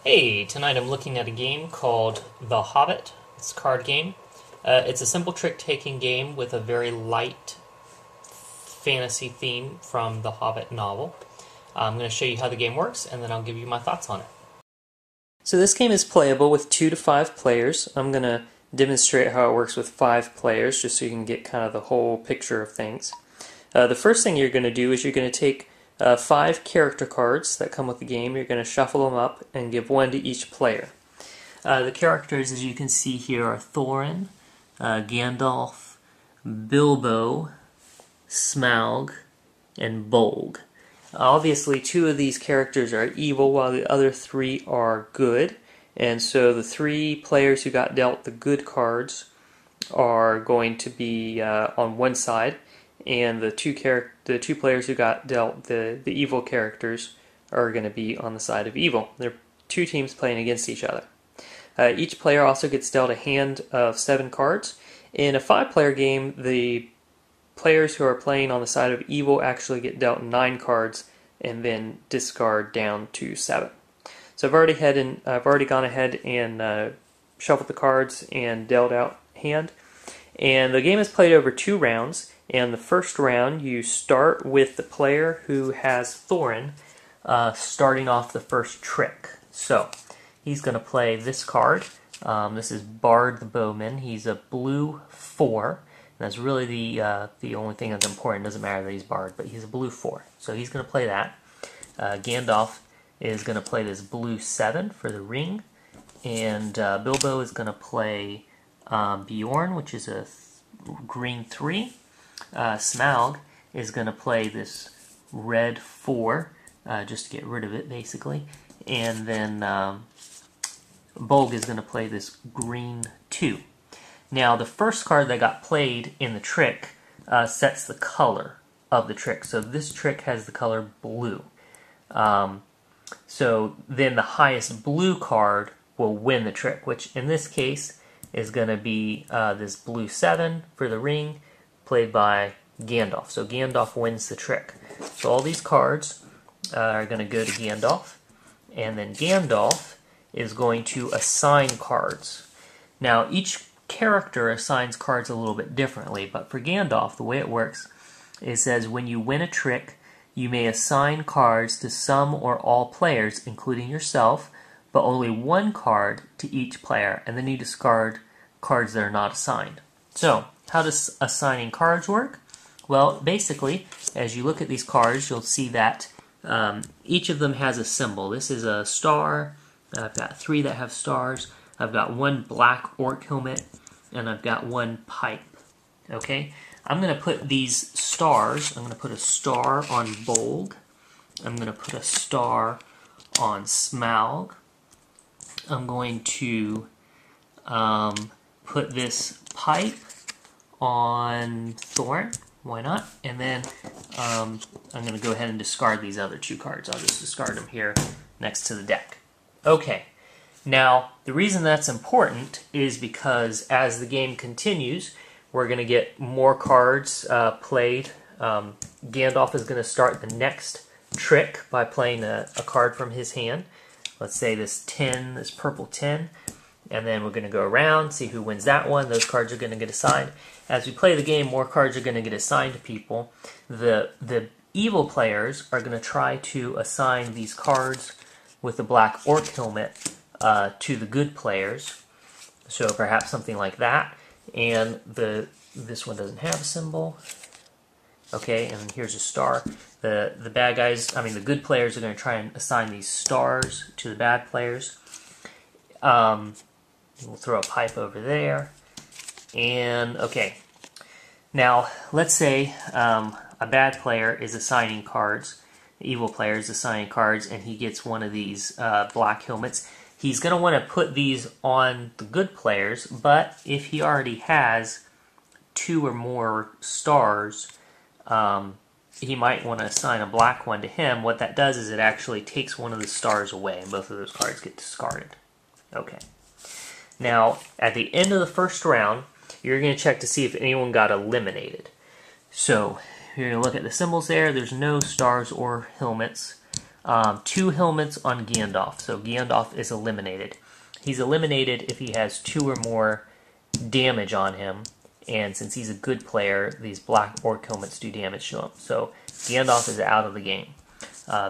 Hey, tonight I'm looking at a game called The Hobbit. It's a card game. It's a simple trick-taking game with a very light fantasy theme from the Hobbit novel. I'm going to show you how the game works, and then I'll give you my thoughts on it. So this game is playable with 2 to 5 players. I'm going to demonstrate how it works with 5 players, just so you can get kind of the whole picture of things. The first thing you're going to do is you're going to take 5 character cards that come with the game. You're going to shuffle them up and give one to each player. The characters, as you can see here, are Thorin, Gandalf, Bilbo, Smaug, and Bolg. Obviously, 2 of these characters are evil, while the other 3 are good. And so the 3 players who got dealt the good cards are going to be on one side, and the two players who got dealt the evil characters are going to be on the side of evil. They're 2 teams playing against each other. Each player also gets dealt a hand of 7 cards. In a 5-player game, the players who are playing on the side of evil actually get dealt 9 cards and then discard down to 7. So I've already gone ahead and shuffled the cards and dealt out hand. And the game is played over 2 rounds. And the first round, you start with the player who has Thorin starting off the first trick. So he's going to play this card. This is Bard the Bowman. He's a blue 4. That's really the only thing that's important. It doesn't matter that he's Bard, but he's a blue 4. So he's going to play that. Gandalf is going to play this blue 7 for the ring. And Bilbo is going to play Bjorn, which is a green 3. Smaug is going to play this red 4, just to get rid of it, basically. And then Bolg is going to play this green 2. Now, the first card that got played in the trick sets the color of the trick. So this trick has the color blue. So then the highest blue card will win the trick, which in this case is going to be this blue 7 for the ring, played by Gandalf. So Gandalf wins the trick. So all these cards are going to go to Gandalf, and then Gandalf is going to assign cards. Now each character assigns cards a little bit differently, but for Gandalf, the way it works, it says when you win a trick, you may assign cards to some or all players, including yourself, but only 1 card to each player, and then you discard cards that are not assigned. So, how does assigning cards work? Well, basically, as you look at these cards, you'll see that each of them has a symbol. This is a star. I've got 3 that have stars. I've got 1 black orc helmet, and I've got 1 pipe. Okay? I'm going to put these stars, I'm going to put a star on Bolg. I'm going to put a star on Smaug. I'm going to put this pipe on Thorin. Why not? And then I'm going to go ahead and discard these other 2 cards. I'll just discard them here next to the deck. Okay. Now, the reason that's important is because as the game continues, we're going to get more cards played. Gandalf is going to start the next trick by playing a card from his hand. Let's say this 10, this purple 10. And then we're going to go around, see who wins that one. Those cards are going to get assigned. As we play the game, more cards are going to get assigned to people. The evil players are going to try to assign these cards with the black orc helmet to the good players. So perhaps something like that. And this one doesn't have a symbol. Okay, and here's a star. The bad guys, the good players are going to try and assign these stars to the bad players. We'll throw a pipe over there. And, okay. Now, let's say a bad player is assigning cards. The evil player is assigning cards, and he gets one of these black helmets. He's going to want to put these on the good players, but if he already has 2 or more stars, he might want to assign a black one to him. What that does is it actually takes one of the stars away, and both of those cards get discarded. Okay. Now, at the end of the first round, you're going to check to see if anyone got eliminated. So, you're going to look at the symbols there. There's no stars or helmets. 2 helmets on Gandalf, so Gandalf is eliminated. He's eliminated if he has 2 or more damage on him, and since he's a good player, these black orc helmets do damage to him. So Gandalf is out of the game.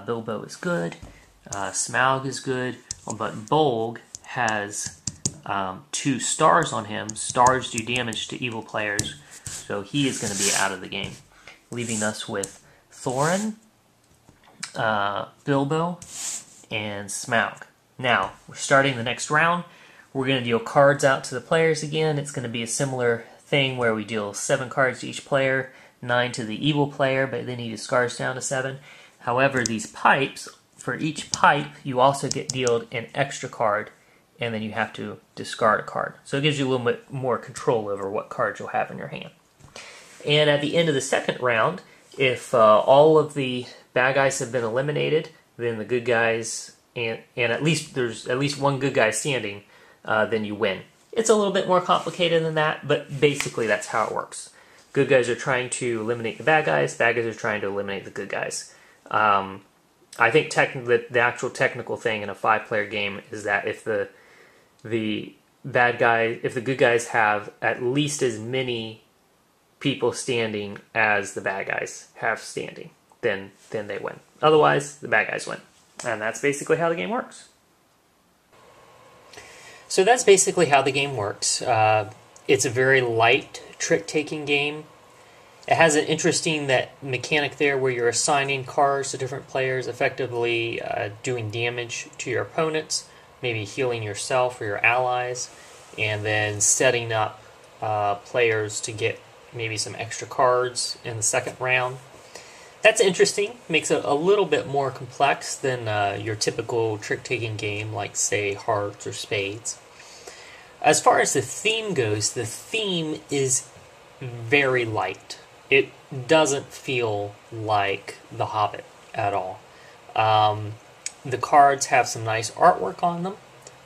Bilbo is good, Smaug is good, but Bolg has 2 stars on him. Stars do damage to evil players, so he is going to be out of the game, leaving us with Thorin, Bilbo, and Smaug. Now, we're starting the next round. We're going to deal cards out to the players again. It's going to be a similar thing where we deal 7 cards to each player, 9 to the evil player, but then he discards down to 7. However, these pipes, for each pipe, you also get dealt an extra card, and then you have to discard a card. So it gives you a little bit more control over what cards you'll have in your hand. And at the end of the second round, if all of the bad guys have been eliminated, then the good guys, and at least there's at least one good guy standing, then you win. It's a little bit more complicated than that, but basically that's how it works. Good guys are trying to eliminate the bad guys are trying to eliminate the good guys. I think the actual technical thing in a 5-player game is that if the good guys have at least as many people standing as the bad guys have standing, then they win. Otherwise, the bad guys win. And that's basically how the game works. So that's basically how the game works. It's a very light trick-taking game. It has an interesting mechanic there where you're assigning cards to different players, effectively doing damage to your opponents, maybe healing yourself or your allies, and then setting up players to get maybe some extra cards in the second round. That's interesting. Makes it a little bit more complex than your typical trick-taking game like, say, Hearts or Spades. As far as the theme goes, the theme is very light. It doesn't feel like The Hobbit at all. The cards have some nice artwork on them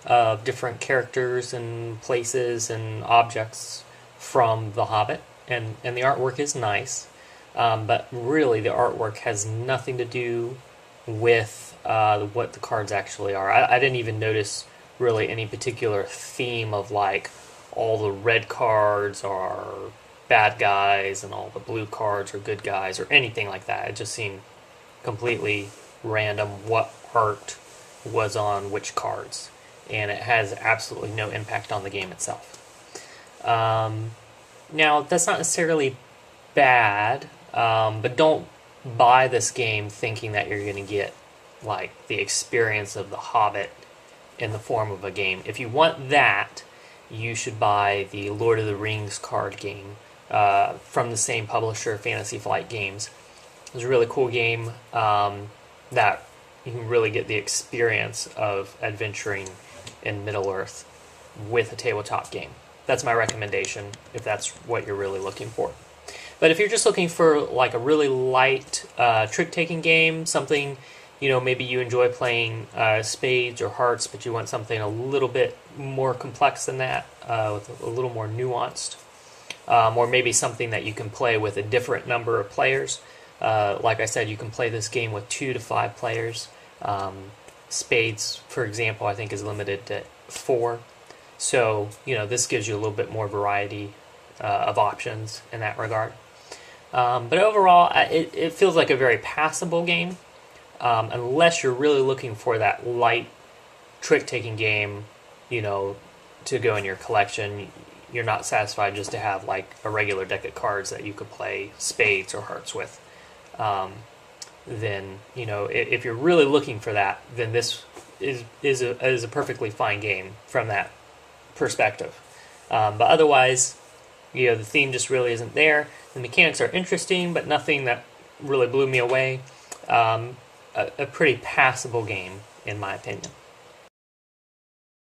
of different characters and places and objects from The Hobbit, and the artwork is nice. But really, the artwork has nothing to do with what the cards actually are. I didn't even notice really any particular theme of like all the red cards are bad guys and all the blue cards are good guys or anything like that. It just seemed completely random what art was on which cards, and it has absolutely no impact on the game itself. Now, that's not necessarily bad, but don't buy this game thinking that you're going to get like the experience of The Hobbit in the form of a game. If you want that, you should buy the Lord of the Rings card game from the same publisher, Fantasy Flight Games. It's a really cool game that you can really get the experience of adventuring in Middle-earth with a tabletop game. That's my recommendation if that's what you're really looking for. But if you're just looking for like a really light trick-taking game, something, maybe you enjoy playing spades or hearts, but you want something a little bit more complex than that, with a little more nuanced, or maybe something that you can play with a different number of players. Like I said, you can play this game with 2 to 5 players. Spades, for example, I think is limited to 4. So, this gives you a little bit more variety of options in that regard. But overall, it feels like a very passable game, unless you're really looking for that light trick-taking game, to go in your collection. You're not satisfied just to have like a regular deck of cards that you could play spades or hearts with. Then, if you're really looking for that, then this is a perfectly fine game from that perspective. But otherwise, the theme just really isn't there. The mechanics are interesting, but nothing that really blew me away. A pretty passable game, in my opinion.